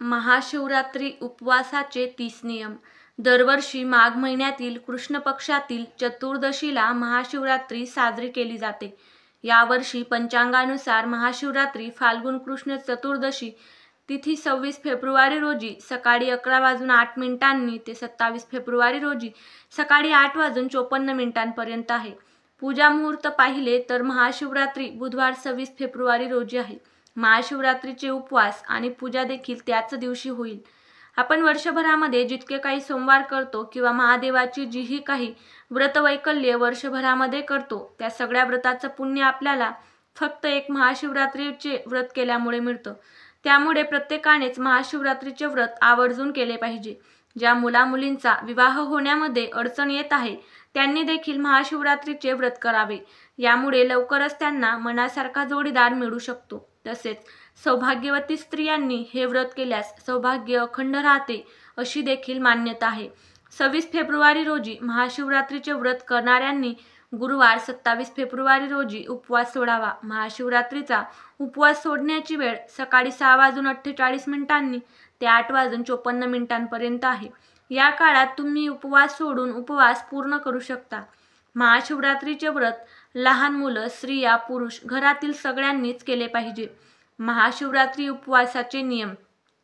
महाशिवरात्री उपवासाचे 30 नियम. दरवर्षी माघ महिन्यातील कृष्ण पक्षातील चतुर्दशीला महाशिवरात्री साजरी केली जाते. यावर्षी पंचांगानुसार महाशिवरात्री फाल्गुन कृष्ण चतुर्दशी तिथी 26 फेब्रुवारी रोजी सकाळी 11:08 ते 27 फेब्रुवारी रोजी सकाळी 8:54 आहे. पूजा मुहूर्त पाहिले तर महाशिवरात्री बुधवार 26 फेब्रुवारी रोजी आहे. महाशिवरात्रीचे उपवास आणि पूजा देखील त्याच दिवशी होईल. आपण वर्षभरामध्ये जितके काही सोमवार करतो किंवा महादेवाची जीही काही व्रतवैकल्ये वर्षभरामध्ये करतो त्या सगळ्या व्रताचं पुण्य आपल्याला फक्त एक महाशिवरात्रीचे व्रत केल्यामुळे मिळतं. त्यामुळे प्रत्येकानेच महाशिवरात्रीचे व्रत आवर्जून केले पाहिजे. ज्या मुलामुलींचा विवाह होण्यामध्ये अडचण येत आहे त्यांनी देखील महाशिवरात्रीचे व्रत करावे. यामुळे लवकरच त्यांना मनासारखा जोडीदार मिळू शकतो. तसेच सौभाग्यवती स्त्रियांनी हे व्रत केल्यास सौभाग्य अखंड राहते अशी देखील मान्यता आहे. 26 फेब्रुवारी रोजी महाशिवरात्रीचे व्रत करणाऱ्यांनी गुरुवार 27 फेब्रुवारी रोजी उपवास सोडावा. महाशिवरात्रीचा उपवास सोडण्याची वेळ सकाळी 6:48 ते 8:54 आहे. या काळात तुम्ही उपवास सोडून उपवास पूर्ण करू शकता. महाशिवरात्रीचे व्रत लहान मुलं, स्त्रिया, पुरुष घरातील सगळ्यांनीच केले पाहिजे. महाशिवरात्री उपवासाचे नियम.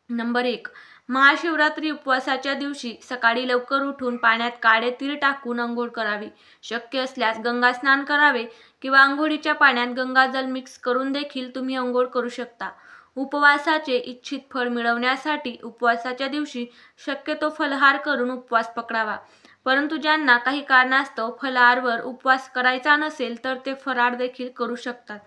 नंबर 1. महाशिवरात्री उपवासाच्या दिवशी सकाळी लवकर उठून पाण्यात काळे तीळ टाकून अंघोळ करावी. शक्य असल्यास गंगा स्नान करावे किंवा अंघोळीच्या पाण्यात गंगाजल मिक्स करून देखील तुम्ही अंघोळ करू शकता. उपवासाचे इच्छित फळ मिळवण्यासाठी उपवासाच्या दिवशी शक्यतो फलाहार करून उपवास पकडावा. परंतु ज्यांना काही कारणास्तव फलाहारवर उपवास करायचा नसेल तर ते फराळ देखील करू शकतात.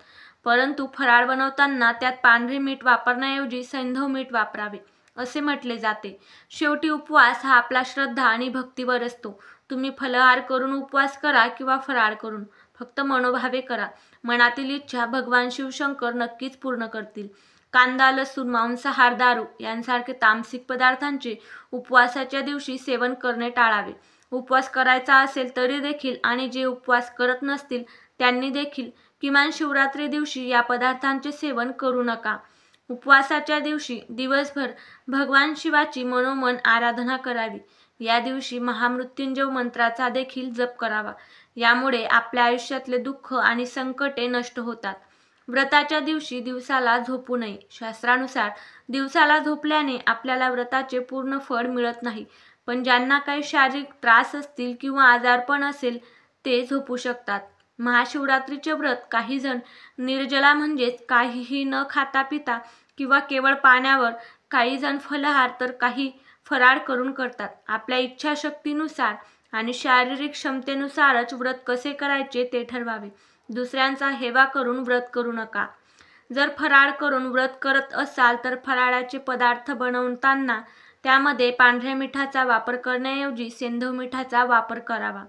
परंतु फराळ बनवताना त्यात पांढरे मीठ वापरण्याऐवजी सैंधव मीठ वापरावे असे म्हटले जाते. शेवटी उपवास हा आपला श्रद्धा आणि भक्तीवर असतो. तुम्ही फलाहार करून उपवास करा किंवा फराळ करून, फक्त मनोभावे करा. मनातील इच्छा भगवान शिवशंकर नक्कीच पूर्ण करतील. कांदा, लसूण, मांसाहार, दारू यांसारखे तामसिक पदार्थांचे उपवासाच्या दिवशी सेवन करणे टाळावे. उपवास करायचा असेल तरी देखील आणि जे उपवास करत नसतील त्यांनी देखील किमान शिवरात्री दिवशी या पदार्थांचे सेवन करू नका. उपवासाच्या दिवशी दिवसभर भगवान शिवाची मनोमन आराधना करावी. या दिवशी महामृत्युंजय मंत्राचा देखील जप करावा. यामुळे आपल्या आयुष्यातले दुःख आणि संकटे नष्ट होतात. व्रताच्या दिवशी दिवसाला झोपू नये. शास्त्रानुसार दिवसाला झोपल्याने आपल्याला व्रताचे पूर्ण फळ मिळत नाही. पण ज्यांना काही शारीरिक त्रास असतील किंवा आजारपण असेल ते झोपू शकतात. महाशिवरात्रीचे व्रत काही जण निर्जला म्हणजेच काहीही न खाता पिता किंवा केवळ पाण्यावर, काही जण फलाहार तर काही फराळ करून करतात. आपल्या इच्छाशक्तीनुसार आणि शारीरिक क्षमतेनुसारच व्रत कसे करायचे ते ठरवावे. दुसऱ्यांचा हेवा करून व्रत करू नका. जर फराळ करून व्रत करत असाल तर फराळाचे पदार्थ बनवताना त्यामध्ये पांढऱ्या मिठाचा वापर करण्याऐवजी सैंधव मिठाचा वापर करावा.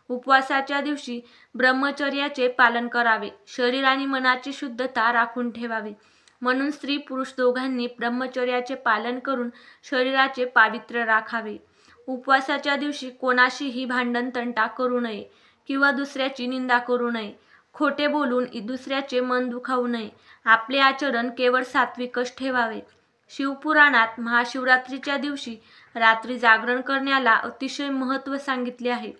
उपवासाच्या दिवशी ब्रह्मचर्याचे पालन करावे. शरीर आणि मनाची शुद्धता राखून ठेवावी. म्हणून स्त्री पुरुष दोघांनी ब्रह्मचर्याचे पालन करून शरीराचे पावित्र्य राखावे. उपवासाच्या दिवशी कोणाशीही भांडण तंटा करू नये किंवा दुसऱ्याची निंदा करू नये. खोटे बोलून दुसऱ्याचे मन दुखावू नये. आपले आचरण केवळ सात्विकच ठेवावे. शिवपुराणात महाशिवरात्रीच्या दिवशी रात्री जागरण करण्याला अतिशय महत्त्व सांगितले आहे.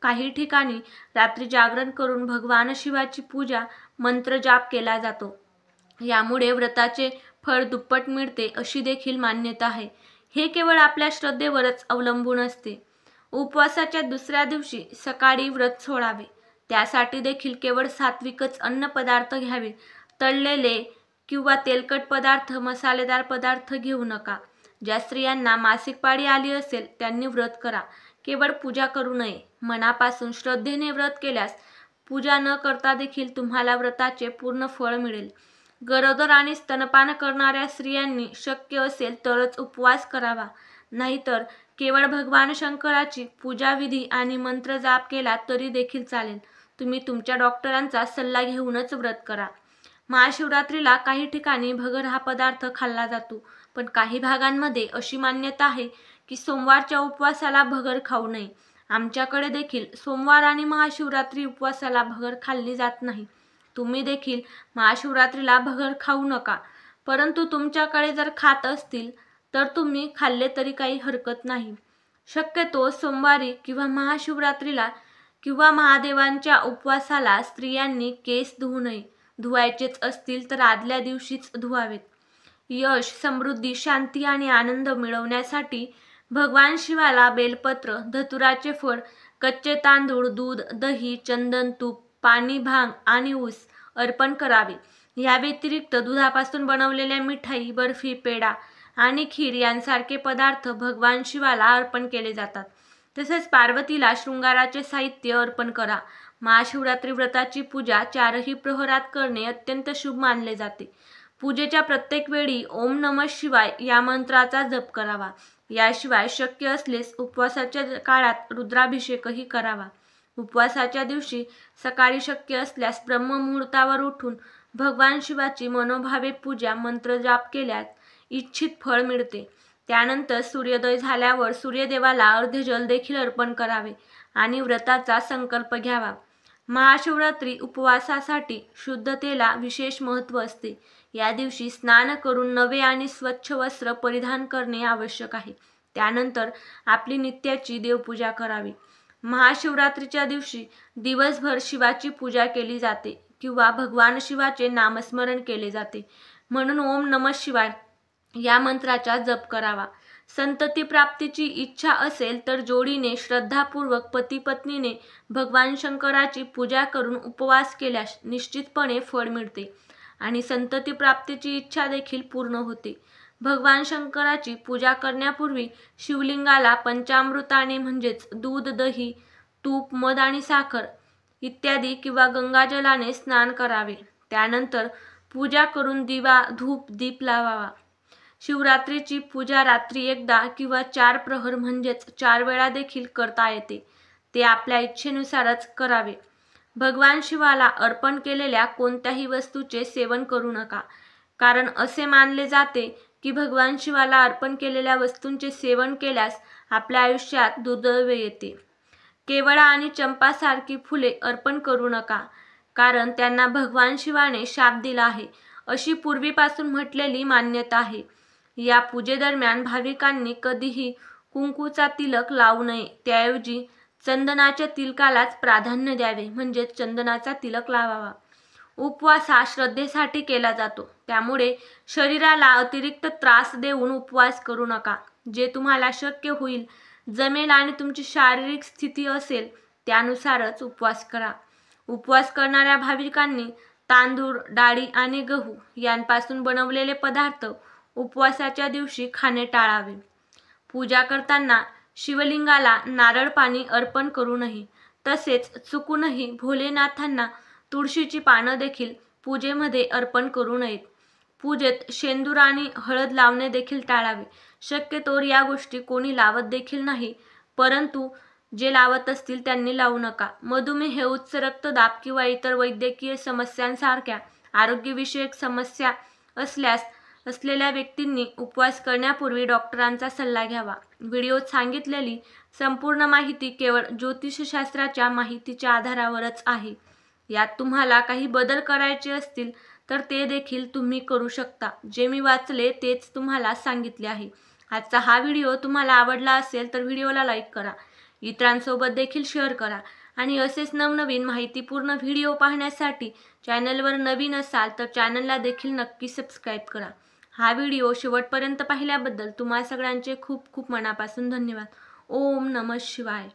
काही ठिकाणी रात्री जागरण करून भगवान शिवाची पूजा, मंत्रजाप केला जातो. यामुळे व्रताचे फळ दुप्पट मिळते अशी देखील मान्यता आहे. हे केवळ आपल्या श्रद्धेवरच अवलंबून असते. उपवासाच्या दुसऱ्या दिवशी सकाळी व्रत सोडावे. त्यासाठी देखील केवळ सात्विकच अन्न पदार्थ घ्यावे. तळलेले किंवा तेलकट पदार्थ, मसालेदार पदार्थ घेऊ नका. ज्या स्त्रियांना मासिक पाळी आली असेल त्यांनी व्रत करा. केवळ पूजा करू नये. मनापासून श्रद्धेने व्रत केल्यास पूजा न करता देखील तुम्हाला व्रताचे पूर्ण फळ मिळेल. गरोदर आणि स्तनपान करणाऱ्या स्त्रियांनी शक्य असेल तरच उपवास करावा. नाहीतर केवळ भगवान शंकराची पूजाविधी आणि मंत्रजाप केला तरी देखील चालेल. तुम्ही तुमच्या डॉक्टरांचा सल्ला घेऊनच व्रत करा. महाशिवरात्रीला काही ठिकाणी भगर हा पदार्थ खाल्ला जातो. पण काही भागांमध्ये अशी मान्यता आहे की सोमवारच्या उपवासाला भगर खाऊ नये. आमच्याकडे देखील सोमवार आणि महाशिवरात्री उपवासाला भगर खाल्ली जात नाही. तुम्ही देखील महाशिवरात्रीला भगर खाऊ नका. परंतु तुमच्याकडे जर खात असतील तर तुम्ही खाल्ले तरी काही हरकत नाही. शक्यतो सोमवारी किंवा महाशिवरात्रीला किंवा महादेवांच्या उपवासाला स्त्रियांनी केस धुवू नये. धुवायचेच असतील तर आदल्या दिवशीच धुवावेत. यश, समृद्धी, शांती आणि आनंद मिळवण्यासाठी भगवान शिवाला बेलपत्र, धतुराचे फळ, कच्चे तांदूळ, दूध, दही, चंदन, तूप, पाणी, भांग आणि ऊस अर्पण करावे. या व्यतिरिक्त दुधापासून बनवलेल्या मिठाई, बर्फी, पेढा आणि खीर यांसारखे पदार्थ भगवान शिवाला अर्पण केले जातात. तसेच पार्वतीला शृंगाराचे साहित्य अर्पण करा. महाशिवरात्री व्रताची पूजा 4ही प्रहरात करणे अत्यंत शुभ मानले जाते. पूजेच्या प्रत्येक वेळी ओम नमः शिवाय या मंत्राचा जप करावा. याशिवाय शक्य असल्यास उपवासाच्या काळात रुद्राभिषेकही करावा. उपवासाच्या दिवशी सकाळी शक्य असल्यास ब्रह्ममुहूर्तावर उठून भगवान शिवाची मनोभावे पूजा, मंत्रजाप केल्यास इच्छित फळ मिळते. त्यानंतर सूर्योदय झाल्यावर सूर्यदेवाला अर्धे जल देखील अर्पण करावे आणि व्रताचा संकल्प घ्यावा. महाशिवरात्री उपवासासाठी शुद्धतेला विशेष महत्त्व असते. या दिवशी स्नान करून नवे आणि स्वच्छ वस्त्र परिधान करणे आवश्यक आहे. त्यानंतर आपली नित्याची देवपूजा करावी. महाशिवरात्रीच्या दिवशी दिवसभर शिवाची पूजा केली जाते किंवा भगवान शिवाचे नामस्मरण केले जाते. म्हणून ओम नमः शिवाय या मंत्राचा जप करावा. संतती प्राप्तीची इच्छा असेल तर जोडीने श्रद्धापूर्वक पती-पत्नीने भगवान शंकराची पूजा करून उपवास केल्यास निश्चितपणे फळ मिळते आणि संतती प्राप्तीची इच्छा देखील पूर्ण होते. भगवान शंकराची पूजा करण्यापूर्वी शिवलिंगाला पंचामृताने म्हणजेच दूध, दही, तूप, मध आणि साखर इत्यादी किंवा गंगाजलाने स्नान करावे. त्यानंतर पूजा करून दिवा, धूप, दीप लावावा. शिवरात्रीची पूजा रात्री एकदा किंवा 4 प्रहर म्हणजेच 4 वेळा देखील करता येते. ते आपल्या इच्छेनुसारच करावे. भगवान शिवाला अर्पण केलेल्या कोणत्याही वस्तूचे सेवन करू नका, कारण असे मानले जाते की भगवान शिवाला अर्पण केलेल्या वस्तूंचे सेवन केल्यास आपल्या आयुष्यात दुर्दैव येते. केवडा आणि चंपासारखी फुले अर्पण करू नका, कारण त्यांना भगवान शिवाने शाप दिला आहे, अशी पूर्वीपासून म्हटलेली मान्यता आहे. या पूजेदरम्यान भाविकांनी कधीही कुंकूचा तिलक लावू नये. त्याऐवजी चंदनाच्या तिलकालाच प्राधान्य द्यावे, म्हणजे चंदनाचा तिलक लावावा. उपवास हा श्रद्धेसाठी केला जातो, त्यामुळे शरीराला अतिरिक्त त्रास देऊन उपवास करू नका. जे तुम्हाला शक्य होईल, जमेल आणि तुमची शारीरिक स्थिती असेल त्यानुसारच उपवास करा. उपवास करणाऱ्या भाविकांनी तांदूळ, डाळी आणि गहू यांपासून बनवलेले पदार्थ उपवासाच्या दिवशी खाणे टाळावे. पूजा करताना शिवलिंगाला नारळ पाणी अर्पण करू नये. तसेच चुकूनही भोलेनाथांना तुळशीची पानं देखील पूजेमध्ये अर्पण करू नयेत. पूजेत शेंदूर आणि हळद लावणे देखील टाळावे. शक्यतोवर या गोष्टी कोणी लावत देखील नाही, परंतु जे लावत असतील त्यांनी लावू नका. मधुमेह, उच्च रक्तदाब किंवा इतर वैद्यकीय समस्यांसारख्या आरोग्यविषयक समस्या असलेल्या व्यक्तींनी उपवास करण्यापूर्वी डॉक्टरांचा सल्ला घ्यावा. व्हिडिओत सांगितलेली संपूर्ण माहिती केवळ ज्योतिषशास्त्राच्या माहितीच्या आधारावरच आहे. यात तुम्हाला काही बदल करायचे असतील तर ते देखील तुम्ही करू शकता. जे मी वाचले तेच तुम्हाला सांगितले आहे. आजचा हा व्हिडिओ तुम्हाला आवडला असेल तर व्हिडिओला लाईक करा, इतरांसोबत देखील शेअर करा आणि असेच नवनवीन माहितीपूर्ण व्हिडिओ पाहण्यासाठी चॅनलवर नवीन असाल तर चॅनलला देखील नक्की सबस्क्राईब करा. हा व्हिडिओ शेवटपर्यंत पाहिल्याबद्दल तुम्हा सगळ्यांचे खूप खूप मनापासून धन्यवाद. ओम नमः शिवाय.